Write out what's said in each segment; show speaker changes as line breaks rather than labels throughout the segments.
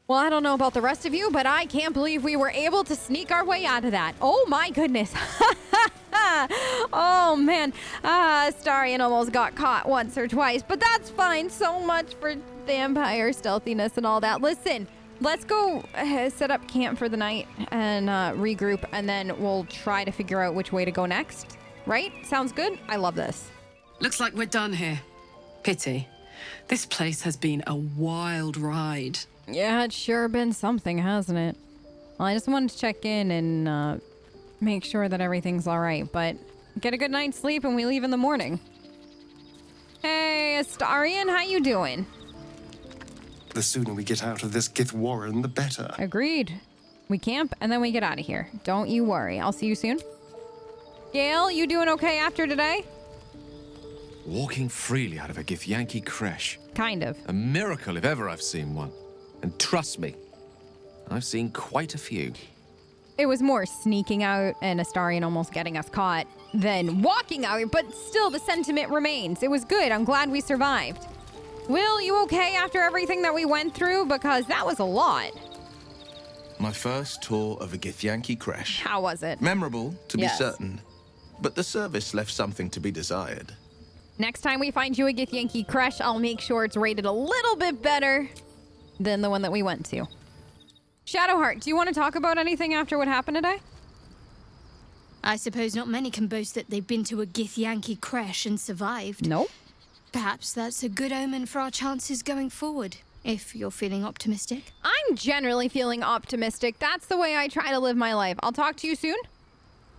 Well, I don't know about the rest of you, but I can't believe we were able to sneak our way out of that. Oh my goodness. Oh man. Starian almost got caught once or twice, but that's fine. So much for vampire stealthiness and all that. Listen, let's go set up camp for the night and regroup, and then we'll try to figure out which way to go next. Right? Sounds good? I love this.
Looks like we're done here. Pity. This place has been a wild ride.
Yeah, it's sure been something, hasn't it? Well, I just wanted to check in and make sure that everything's all right, but get a good night's sleep and we leave in the morning. Hey, Astarian, how you doing?
The sooner we get out of this Gith Warren, the better.
Agreed. We camp and then we get out of here. Don't you worry. I'll see you soon. Gail, you doing okay after today?
Walking freely out of a Githyanki crèche.
Kind of.
A miracle if ever I've seen one. And trust me, I've seen quite a few.
It was more sneaking out and Astarian almost getting us caught than walking out, but still the sentiment remains. It was good. I'm glad we survived. Will, you okay after everything that we went through? Because that was a lot.
My first tour of a Githyanki crèche.
How was it?
Memorable, to be
Yes.
certain. But the service left something to be desired.
Next time we find you a Githyanki crèche, I'll make sure it's rated a little bit better than the one that we went to. Shadowheart, do you want to talk about anything after what happened today?
I suppose not many can boast that they've been to a Githyanki crèche and survived.
Nope.
Perhaps that's a good omen for our chances going forward, if you're feeling optimistic.
I'm generally feeling optimistic. That's the way I try to live my life. I'll talk to you soon.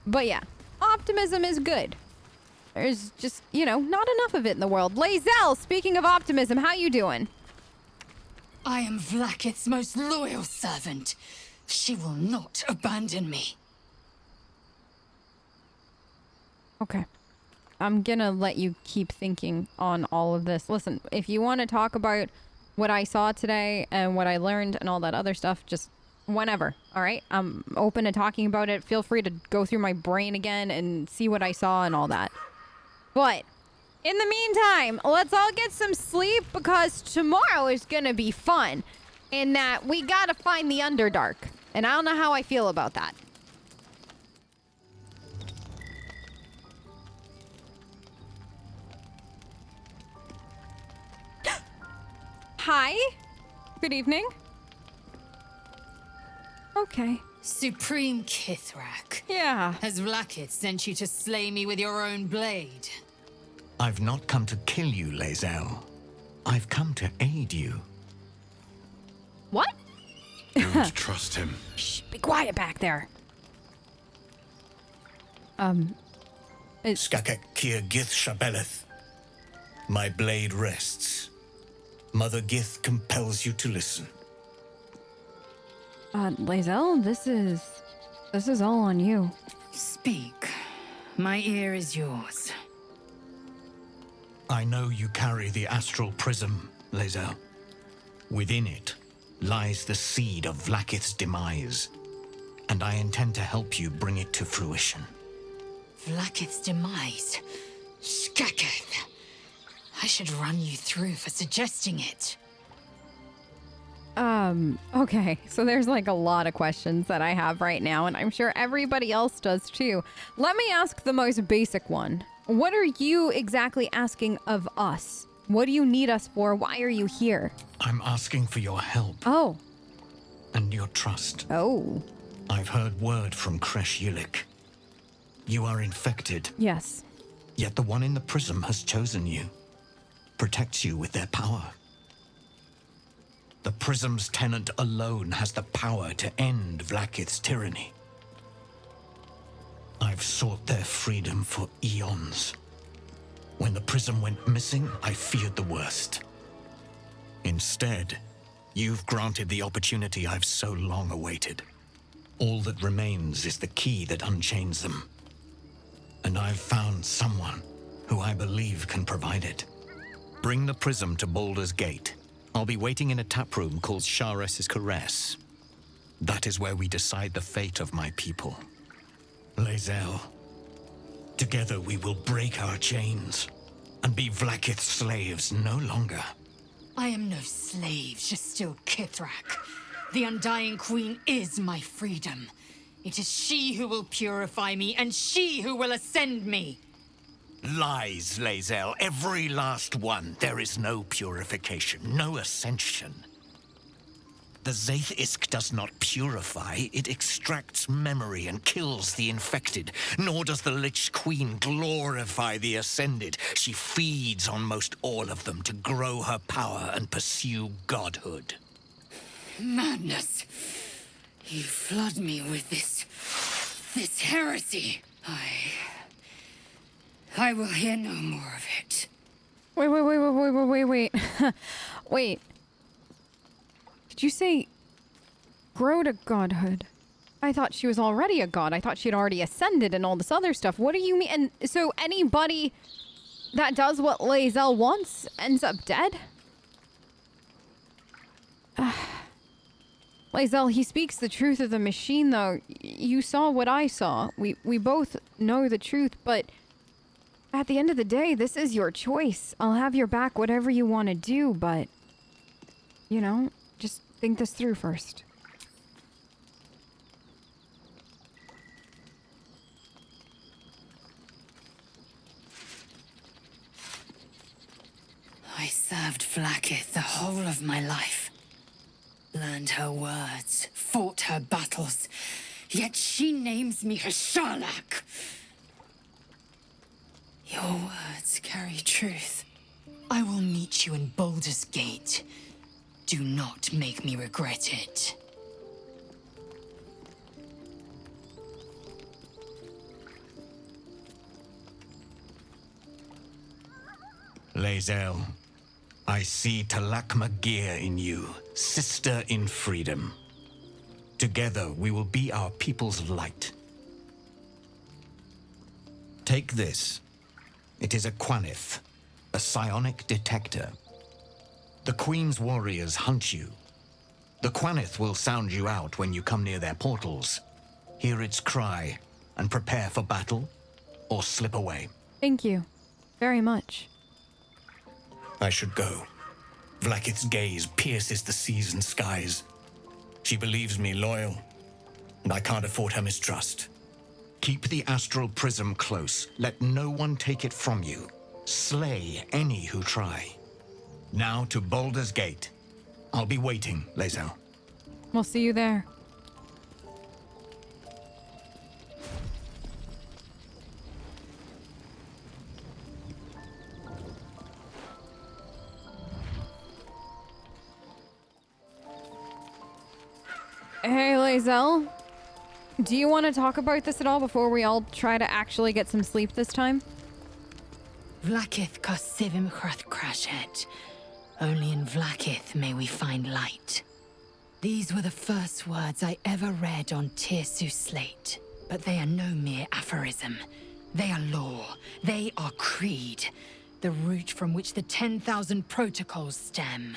But yeah, optimism is good. There's just, not enough of it in the world. Lae'zel, speaking of optimism, how you doing?
I am Vlaakith's most loyal servant. She will not abandon me.
Okay. I'm gonna let you keep thinking on all of this. Listen, if you want to talk about what I saw today and what I learned and all that other stuff, just whenever, all right? I'm open to talking about it. Feel free to go through my brain again and see what I saw and all that. But in the meantime, let's all get some sleep because tomorrow is gonna be fun in that we gotta find the Underdark. And I don't know how I feel about that. Hi. Good evening. Okay.
Supreme Kithrak.
Yeah.
Has Vlaakith sent you to slay me with your own blade?
I've not come to kill you, Lae'zel. I've come to aid you.
What?
Don't trust him.
Shh, be quiet back there.
Skakek Kir Gith Shabeleth. My blade rests. Mother Gith compels you to listen.
Lae'zel, this is all on you.
Speak. My ear is yours.
I know you carry the astral prism, Lae'zel. Within it lies the seed of Vlaakith's demise, and I intend to help you bring it to fruition.
Vlaakith's demise. Skaketh. I should run you through for suggesting it.
Okay, so there's like a lot of questions that I have right now, and I'm sure everybody else does too. Let me ask the most basic one. What are you exactly asking of us? What do you need us for? Why are you here?
I'm asking for your help
Oh.
and your trust.
Oh.
I've heard word from Crèche Yulik. You are infected,
Yes.
yet the one in the prism has chosen you. Protects you with their power. The prism's tenant alone has the power to end Vlaakith's tyranny. I've sought their freedom for eons. When the prism went missing, I feared the worst. Instead, you've granted the opportunity I've so long awaited. All that remains is the key that unchains them. And I've found someone who I believe can provide it. Bring the prism to Baldur's Gate. I'll be waiting in a taproom called Shares's Caress. That is where we decide the fate of my people. Lae'zel, together we will break our chains and be Vlaakith's slaves no longer.
I am no slave, just still Kithrak. The Undying Queen is my freedom. It is she who will purify me, and she who will ascend me.
Lies, Lae'zel, every last one. There is no purification, no ascension. The Zaith Isk does not purify, it extracts memory and kills the infected. Nor does the Lich Queen glorify the ascended. She feeds on most all of them to grow her power and pursue godhood.
Madness. You flood me with this heresy. I will hear no more of it.
Wait. Wait. Did you say grow to godhood? I thought she was already a god. I thought she had already ascended and all this other stuff. What do you mean? And so anybody that does what Lae'zel wants ends up dead? Lae'zel, he speaks the truth of the machine, though. You saw what I saw. We both know the truth, but at the end of the day, this is your choice. I'll have your back whatever you want to do, but, you know, just think this through first.
I served Vlaakith the whole of my life. Learned her words, fought her battles, yet she names me her Sharlak. Your words carry truth. I will meet you in Baldur's Gate. Do not make me regret it.
Lae'zel, I see Talakma Gear in you, sister in freedom. Together we will be our people's light. Take this. It is a Quanith, a psionic detector. The Queen's warriors hunt you. The Quanith will sound you out when you come near their portals. Hear its cry and prepare for battle, or slip away.
Thank you very much.
I should go. Vlaakith's gaze pierces the seas and skies. She believes me loyal, and I can't afford her mistrust. Keep the astral prism close. Let no one take it from you. Slay any who try. Now to Baldur's Gate. I'll be waiting, Lae'zel.
We'll see you there. Hey, Lae'zel. Do you want to talk about this at all before we all try to actually get some sleep this time?
Vlaakith Kosivim Chrath Crashet. Only in Vlaakith may we find light. These were the first words I ever read on Tirsu slate. But they are no mere aphorism. They are law. They are creed. The root from which the 10,000 protocols stem.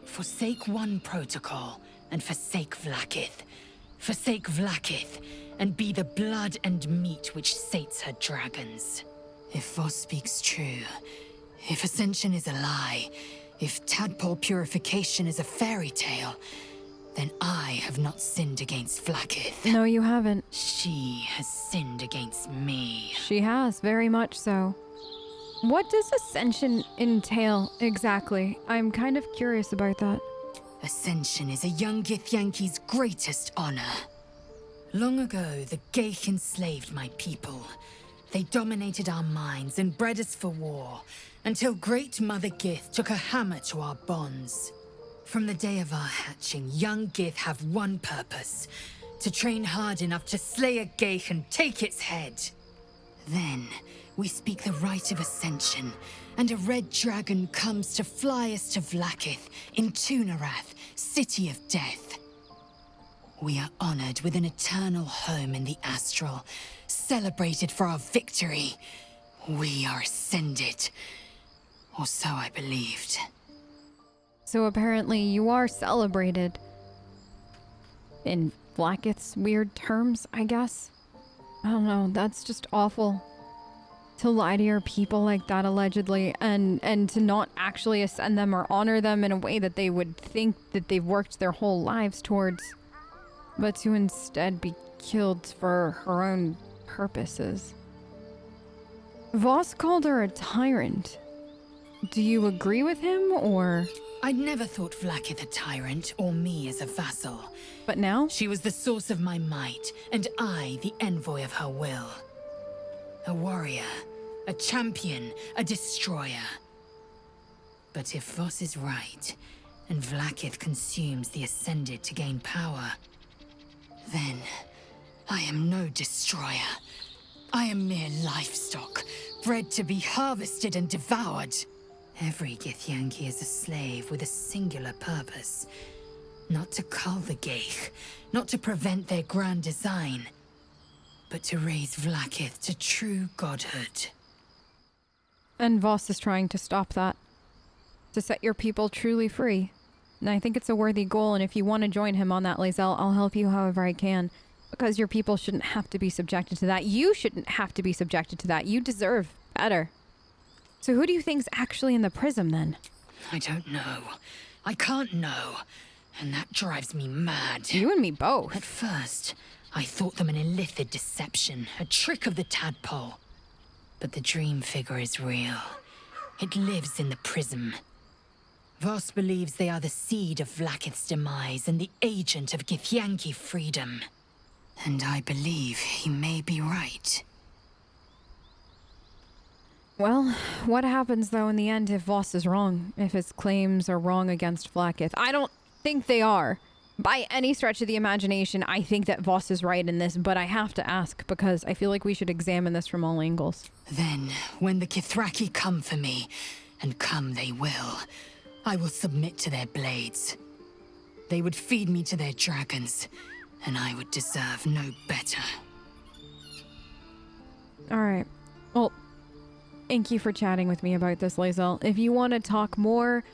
Forsake one protocol, and forsake Vlaakith. Forsake Vlaakith, and be the blood and meat which sates her dragons. If Voss speaks true, if Ascension is a lie, if tadpole purification is a fairy tale, then I have not sinned against Vlaakith.
No, you haven't.
She has sinned against me.
She has, very much so. What does Ascension entail exactly? I'm kind of curious about that.
Ascension is a young Githyanki's greatest honor. Long ago, the Geich enslaved my people. They dominated our minds and bred us for war, until Great Mother Gith took a hammer to our bonds. From the day of our hatching, young Gith have one purpose: to train hard enough to slay a Geich and take its head. Then, we speak the rite of Ascension, and a red dragon comes to fly us to Vlaakith in Tunarath, City of Death. We are honored with an eternal home in the Astral, celebrated for our victory. We are ascended. Or so I believed.
So apparently you are celebrated. In Vlaakith's weird terms, I guess. I don't know, that's just awful. to lie to your people like that, allegedly, and to not actually ascend them or honor them in a way that they would think that they've worked their whole lives towards, but to instead be killed for her own purposes. Voss called her a tyrant. Do you agree with him, or...?
I'd never thought Vlaakith a tyrant, or me as a vassal.
But now?
She was the source of my might, and I the envoy of her will. A warrior, a champion, a destroyer. But if Voss is right, and Vlaakith consumes the Ascended to gain power, then I am no destroyer. I am mere livestock, bred to be harvested and devoured. Every Githyanki is a slave with a singular purpose. Not to cull the Geich, not to prevent their grand design, but to raise Vlaakith to true godhood.
And Voss is trying to stop that. To set your people truly free. And I think it's a worthy goal, and if you want to join him on that, Lae'zel, I'll help you however I can. Because your people shouldn't have to be subjected to that. You shouldn't have to be subjected to that. You deserve better. So who do you think's actually in the prism, then?
I don't know. I can't know. And that drives me mad.
You and me both.
At first, I thought them an illithid deception, a trick of the tadpole. But the dream figure is real. It lives in the prism. Voss believes they are the seed of Vlaakith's demise and the agent of Githyanki freedom. And I believe he may be right.
Well, what happens, though, in the end if Voss is wrong? If his claims are wrong against Vlaakith? I don't think they are. By any stretch of the imagination, I think that Voss is right in this, but I have to ask because I feel like we should examine this from all angles.
Then, when the Kithraki come for me, and come they will, I will submit to their blades. They would feed me to their dragons, and I would deserve no better.
Alright. Well, thank you for chatting with me about this, Lae'zel. If you want to talk more,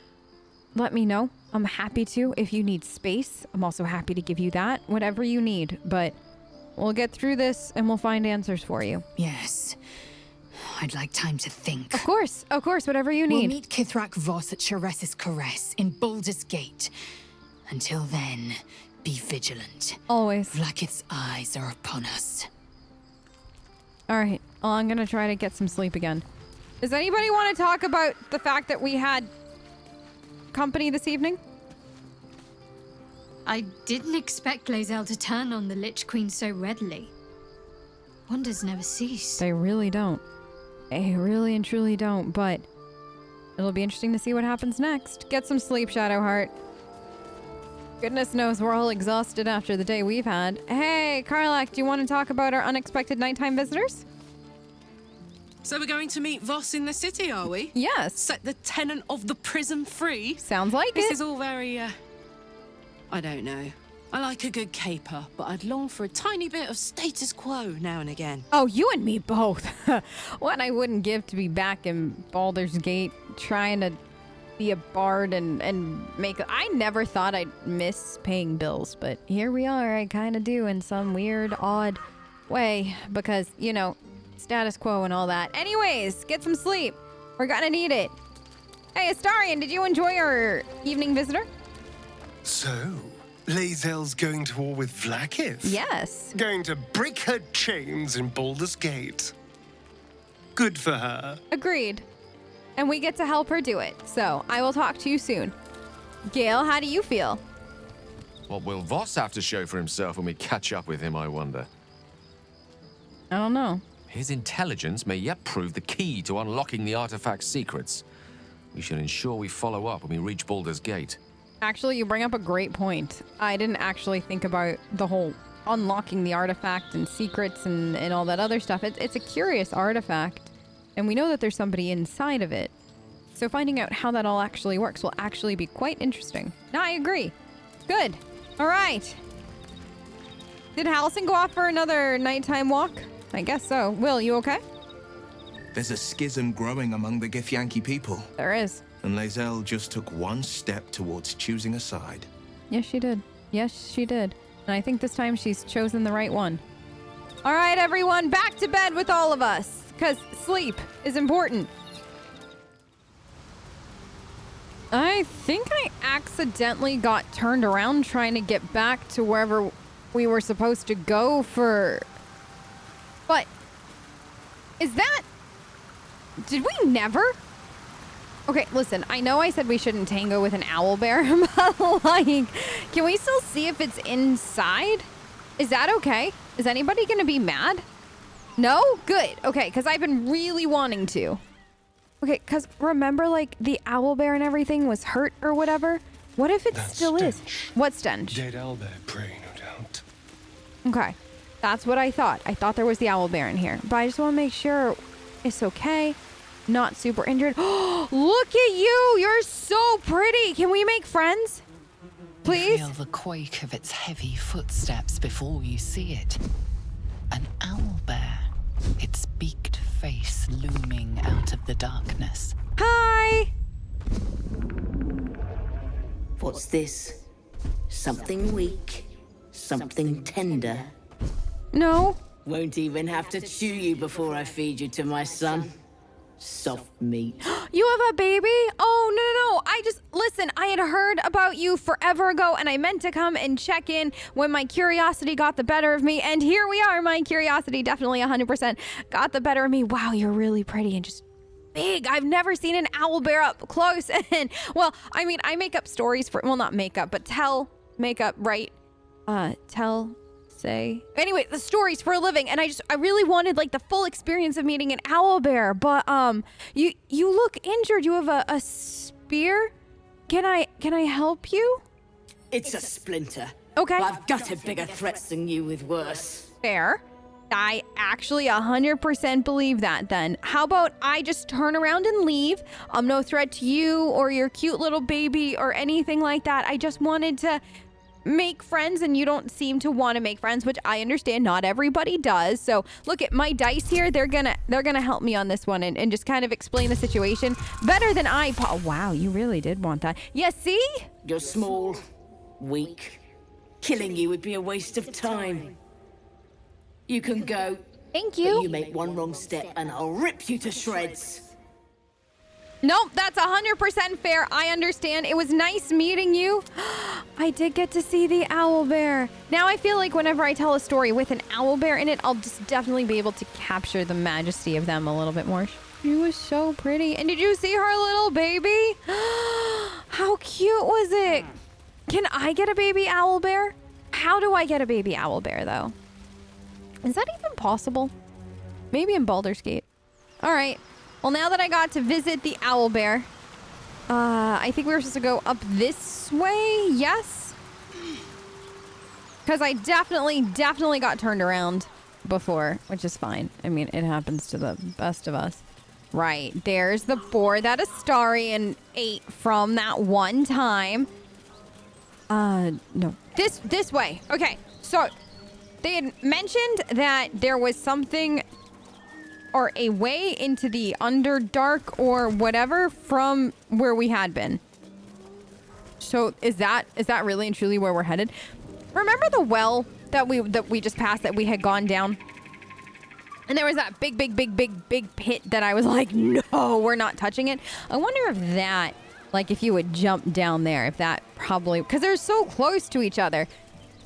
let me know. I'm happy to. If you need space, I'm also happy to give you that. Whatever you need. But we'll get through this and we'll find answers for you.
Yes. I'd like time to think.
Of course, whatever you need.
We'll meet Kithrak Voss at Chares's Caress in Baldur's Gate. Until then, be vigilant.
Always.
Vlaakith's eyes are upon us.
Alright, well, I'm gonna try to get some sleep again. Does anybody want to talk about the fact that we had company this evening?
I didn't expect Lae'zel to turn on the Lich Queen so readily. Wonders never cease.
They really don't. They really and truly don't, but it'll be interesting to see what happens next. Get some sleep, Shadowheart. Goodness knows we're all exhausted after the day we've had. Hey, Karlak, do you want to talk about our unexpected nighttime visitors?
So we're going to meet Voss in the city, are we?
Yes.
Set the tenant of the prison free?
Sounds like
This
it.
is all very, I don't know. I like a good caper, but I'd long for a tiny bit of status quo now and again.
Oh, you and me both. What I wouldn't give to be back in Baldur's Gate trying to be a bard and make... I never thought I'd miss paying bills, but here we are. I kind of do in some weird, odd way because, you know, status quo and all that. Anyways, get some sleep. We're gonna need it. Hey, Astarion, did you enjoy our evening visitor?
So, Lae'zel's going to war with Vlaakith?
Yes.
Going to break her chains in Baldur's Gate. Good for her.
Agreed. And we get to help her do it. So, I will talk to you soon. Gale, how do you feel?
What will Voss have to show for himself when we catch up with him, I wonder?
I don't know.
His intelligence may yet prove the key to unlocking the artifact's secrets. We should ensure we follow up when we reach Baldur's Gate.
Actually, you bring up a great point. I didn't actually think about the whole unlocking the artifact and secrets and all that other stuff. It's a curious artifact, and we know that there's somebody inside of it. So finding out how that all actually works will actually be quite interesting. No, I agree. Good. All right. Did Halison go off for another nighttime walk? I guess so. Will, you okay?
There's a schism growing among the Githyanki people,
There is.
and Lae'zel just took one step towards choosing a side.
Yes, she did. Yes, she did. And I think this time she's chosen the right one. All right, everyone, back to bed with all of us. because sleep is important. I think I accidentally got turned around trying to get back to wherever we were supposed to go for... But... Is that... Did we never? Okay, listen, I know I said we shouldn't tango with an owl bear, but like, can we still see if it's inside? Is that okay? Is anybody gonna be mad? No? Good. Okay, because I've been really wanting to. Okay, because remember, like, the owl bear and everything was hurt or whatever? What if it still is? What stench?
Dead owl bear prey, no doubt.
Okay, that's what I thought. I thought there was the owl bear in here, but I just want to make sure it's okay. Not super injured. Look at you! You're so pretty! Can we make friends? Please?
Feel the quake of its heavy footsteps before you see it. An owl bear, its beaked face looming out of the darkness.
Hi!
What's this? Something weak? Something tender?
No.
Won't even have to chew you before I feed you to my son. Soft meat.
You have a baby? Oh, no. Listen, I had heard about you forever ago, and I meant to come and check in when my curiosity got the better of me, and here we are. My curiosity definitely 100% got the better of me. Wow, you're really pretty and just big. I've never seen an owl bear up close. And, well, I mean, I make up stories for, well, not make up, but make up, right? Say. Anyway, the stories for a living, and I really wanted like the full experience of meeting an owl bear, but you look injured. You have a spear. Can I help you?
It's a splinter.
Okay.
I've gutted bigger threats than you with worse.
Fair. I actually 100% believe that then. How about I just turn around and leave? I'm no threat to you or your cute little baby or anything like that. I just wanted to make friends, and you don't seem to want to make friends, which I understand not everybody does. So look at my dice here. They're gonna help me on this one and just kind of explain the situation better than I. Wow, you really did want that. Yeah, see?
You're small, weak. Killing you would be a waste of time. You can go.
Thank you.
But you make one wrong step and I'll rip you to shreds.
Nope, that's 100% fair. I understand. It was nice meeting you. I did get to see the owl bear. Now I feel like whenever I tell a story with an owl bear in it, I'll just definitely be able to capture the majesty of them a little bit more. She was so pretty. And did you see her little baby? How cute was it? Can I get a baby owl bear? How do I get a baby owl bear, though? Is that even possible? Maybe in Baldur's Gate. All right. Well, now that I got to visit the owl bear, I think we were supposed to go up this way. Yes? Because I definitely got turned around before, which is fine. I mean, it happens to the best of us. Right. There's the boar that Astarion ate from that one time. No. This way. Okay. So they had mentioned that there was something or a way into the Underdark or whatever from where we had been. So is that really and truly where we're headed? Remember the well that we just passed that we had gone down? And there was that big pit that I was like, no, we're not touching it. I wonder if that, like if you would jump down there, if that probably, because they're so close to each other,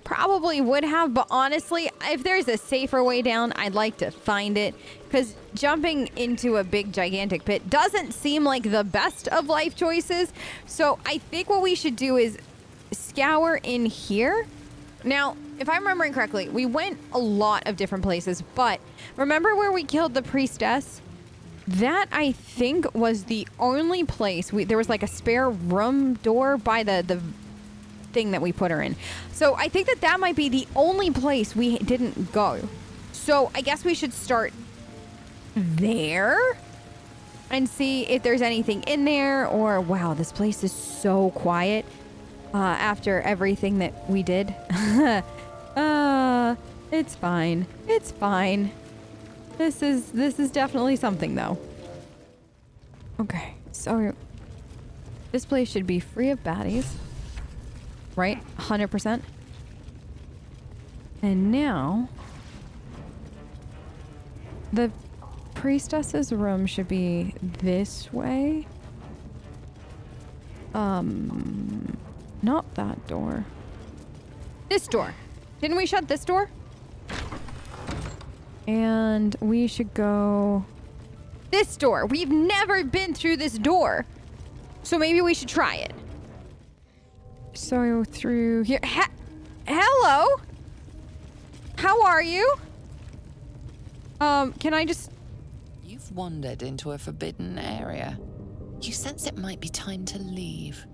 probably would have. But honestly, if there's a safer way down, I'd like to find it, because jumping into a big gigantic pit doesn't seem like the best of life choices. So I think what we should do is scour in here. Now, if I'm remembering correctly, we went a lot of different places, but remember where we killed the priestess? That, I think, was the only place. There was like a spare room door by the thing that we put her in. So I think that might be the only place we didn't go. So I guess we should start there and see if there's anything in there, or wow, this place is so quiet after everything that we did. It's fine. It's fine. This is definitely something though. Okay, so this place should be free of baddies. Right? 100%. And now priestess's room should be this way. Not that door. This door. Didn't we shut this door? And we should go this door. We've never been through this door. So maybe we should try it. So through here. Hello? How are you? Can I just...
You've wandered into a forbidden area. You sense it might be time to leave.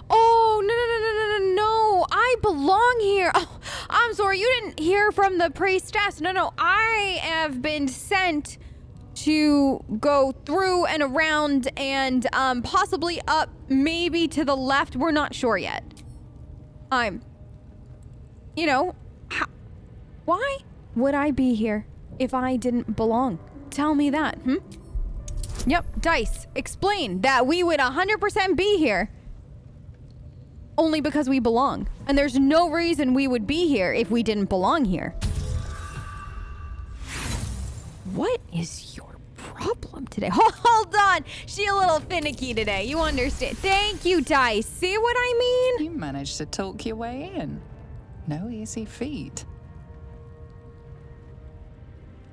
Oh, no. I belong here. Oh, I'm sorry. You didn't hear from the priestess. No. I have been sent to go through and around and possibly up, maybe to the left. We're not sure yet. You know, why would I be here if I didn't belong? Tell me that, Yep, Dice, explain that we would 100% be here only because we belong. And there's no reason we would be here if we didn't belong here. What is your problem today? Hold on. She a little finicky today. You understand. Thank you, Dice. See what I mean?
You managed to talk your way in. No easy feat.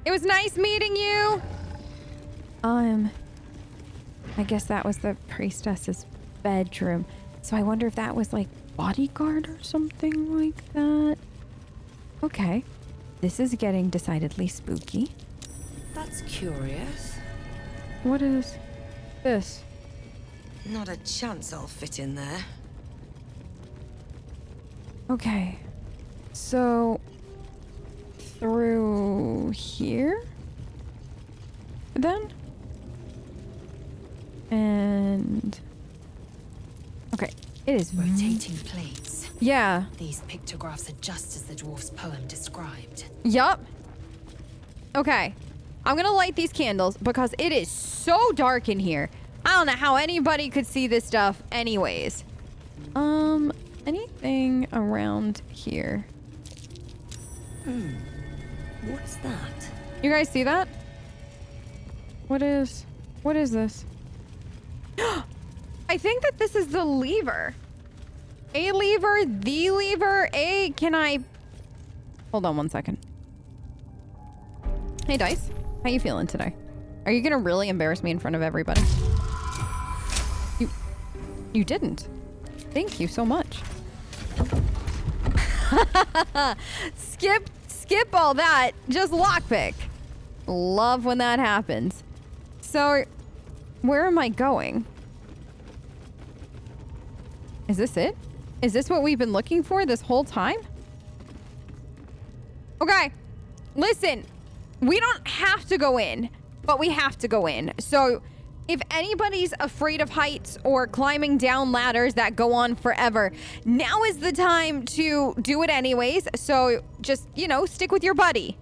It was nice meeting you. I guess that was the priestess's bedroom. So I wonder if that was like bodyguard or something like that. Okay. This is getting decidedly spooky.
That's curious.
What is this?
Not a chance I'll fit in there.
Okay. So through here? Then? And okay, it is
Rotating plates.
Yeah.
These pictographs are just as the dwarf's poem described.
Yup. Okay. I'm gonna light these candles because it is so dark in here. I don't know how anybody could see this stuff anyways. Anything around here?
What's that?
You guys see that? What is this? I think that this is the lever. A lever, the lever, can I... Hold on one second. Hey, Dice. How you feeling today? Are you gonna really embarrass me in front of everybody? You didn't. Thank you so much. Skip all that. Just lockpick. Love when that happens. So, where am I going? Is this it? Is this what we've been looking for this whole time? Okay. Listen. We don't have to go in, but we have to go in. So if anybody's afraid of heights or climbing down ladders that go on forever, now is the time to do it anyways. So just, you know, stick with your buddy.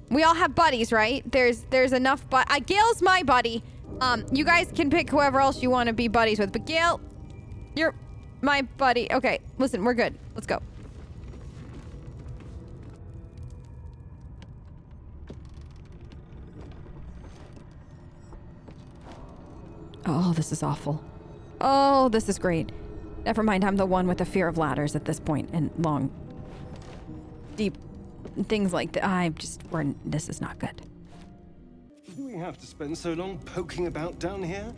We all have buddies, right? There's enough, but Gail's my buddy. You guys can pick whoever else you want to be buddies with, but Gail, you're my buddy. Okay, listen, we're good. Let's go. Oh, this is awful. Oh, this is great. Never mind, I'm the one with the fear of ladders at this point and long, deep things like that. This is not good.
Do we have to spend so long poking about down here?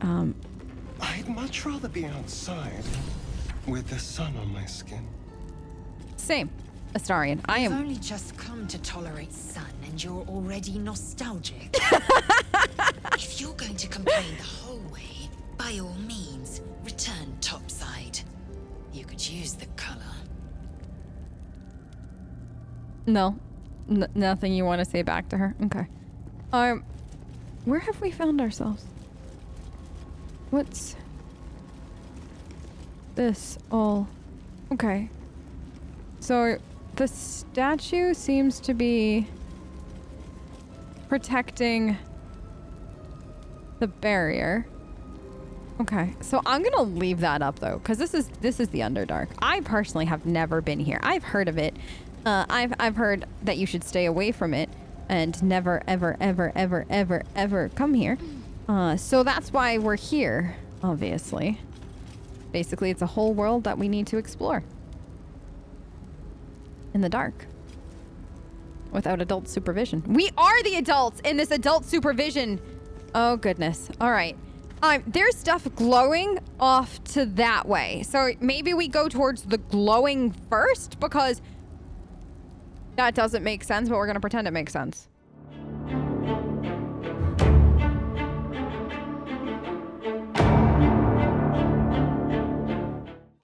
I'd much rather be outside with the sun on my skin.
Same. Astarion, I am...
You've only just come to tolerate sun and you're already nostalgic. If you're going to complain the whole way, by all means, return topside. You could use the color.
No. Nothing you want to say back to her? Okay. Where have we found ourselves? What's this all? Okay. So the statue seems to be protecting the barrier. Okay, so I'm gonna leave that up though, because this is the Underdark. I personally have never been here. I've heard of it. I've heard that you should stay away from it. and never, ever, ever, ever, ever, ever come here. So that's why we're here, obviously. Basically, it's a whole world that we need to explore. In the dark. Without adult supervision. We are the adults in this adult supervision. Oh, goodness. All right. There's stuff glowing off to that way. So maybe we go towards the glowing first, because that doesn't make sense, but we're going to pretend it makes sense.